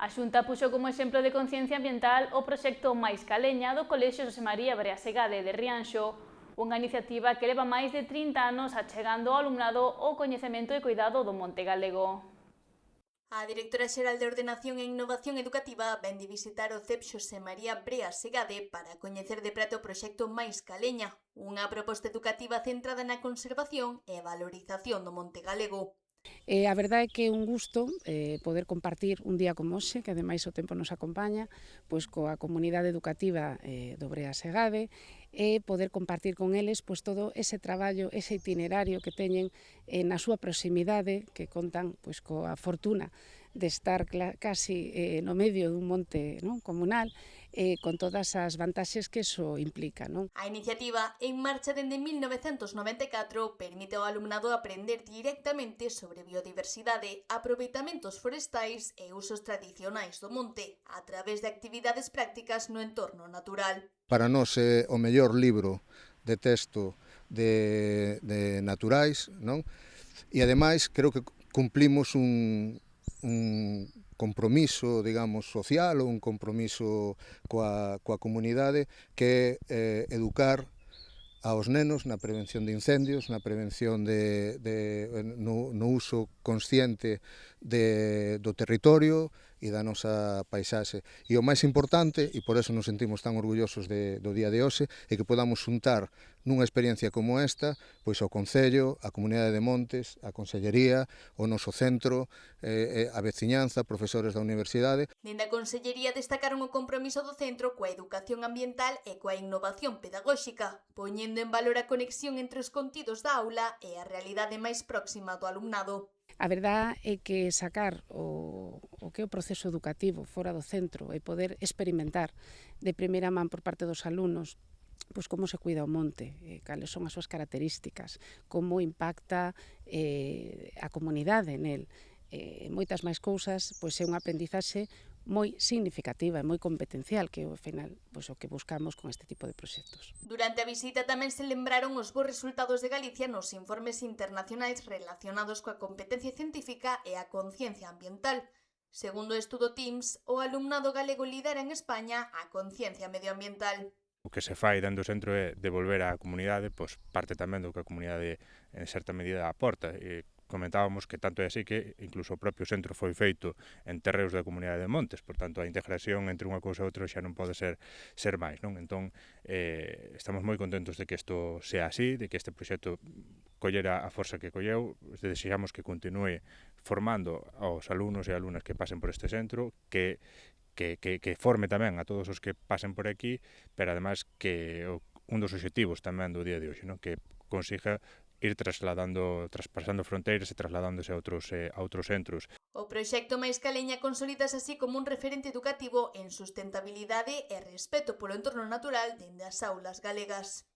A Xunta puxo como exemplo de conciencia ambiental o proxecto Mais Caleña do Colexio Xosé María Breasegade de Rianxo, unha iniciativa que leva máis de 30 anos achegando ao alumnado o coñecemento e cuidado do monte galego. A directora xeral de Ordenación e Innovación Educativa vén de visitar o CEP Xosé María Breasegade para coñecer de preto o proxecto Mais Caleña, unha proposta educativa centrada na conservación e valorización do monte galego. A verdade é que é un gusto poder compartir un día como hoxe, que ademais o tempo nos acompaña, pois coa comunidade educativa do Breasegade, e poder compartir con eles pois todo ese traballo, ese itinerario que teñen na súa proximidade, que contan pois coa fortuna de estar casi no medio dun monte, non, comunal, con todas as vantaxes que iso implica. Non? A iniciativa, en marcha dende 1994, permite ao alumnado aprender directamente sobre biodiversidade, aproveitamentos forestais e usos tradicionais do monte, a través de actividades prácticas no entorno natural. Para nós é o mellor libro de texto de naturais, non? E ademais creo que cumplimos un compromiso, digamos, social ou un compromiso coa comunidade que é educar aos nenos na prevención de incendios, na prevención no uso consciente do territorio e da nosa paisaxe. E o máis importante, e por eso nos sentimos tan orgullosos do día de hoxe, é que podamos xuntar nunha experiencia como esta, pois ao Concello, a Comunidade de Montes, a Consellería, o noso centro, a veciñanza, profesores da universidade. Dende a Consellería destacaron o compromiso do centro coa educación ambiental e coa innovación pedagóxica, poñendo en valor a conexión entre os contidos da aula e a realidade máis próxima do alumnado. A verdade é que sacar o que é o proceso educativo fora do centro e poder experimentar de primeira man por parte dos alumnos pois como se cuida o monte, cales son as súas características, como impacta a comunidade nel, moitas máis cousas, pois é unha aprendizaxe moi significativa e moi competencial, que ao final pois, o que buscamos con este tipo de proxectos. Durante a visita tamén se lembraron os bons resultados de Galicia nos informes internacionais relacionados coa competencia científica e a conciencia ambiental. Segundo o estudo TIMSS, o alumnado galego lidera en España a conciencia medioambiental. O que se fai dentro do centro é devolver á comunidade, pois parte tamén do que a comunidade en certa medida aporta. E comentábamos que tanto é así que incluso o propio centro foi feito en terreos da Comunidade de Montes, por tanto a integración entre unha cousa e outra xa non pode ser máis, non? Entón, estamos moi contentos de que isto sea así, de que este proxecto collera a forza que colleu, desexamos que continue formando aos alumnos e alumnas que pasen por este centro, que forme tamén a todos os que pasen por aquí, pero ademais que un dos obxectivos tamén do día de hoxe, non? Que consiga ir traspasando fronteiras e trasladándose a outros centros. O proxecto Mais Caleña consolídase así como un referente educativo en sustentabilidade e respeto polo entorno natural dende as aulas galegas.